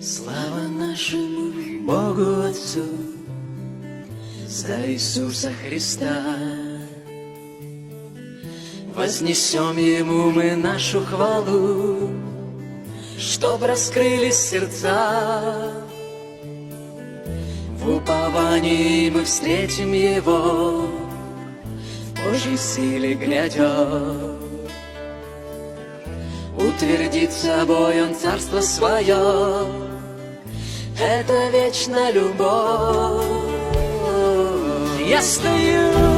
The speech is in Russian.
Слава нашему Богу Отцу за Иисуса Христа. Вознесем Ему мы нашу хвалу, чтоб раскрылись сердца. В уповании мы встретим Его, в Божьей силе грядет. Утвердит собой Он царство свое, это вечная любовь. Я стою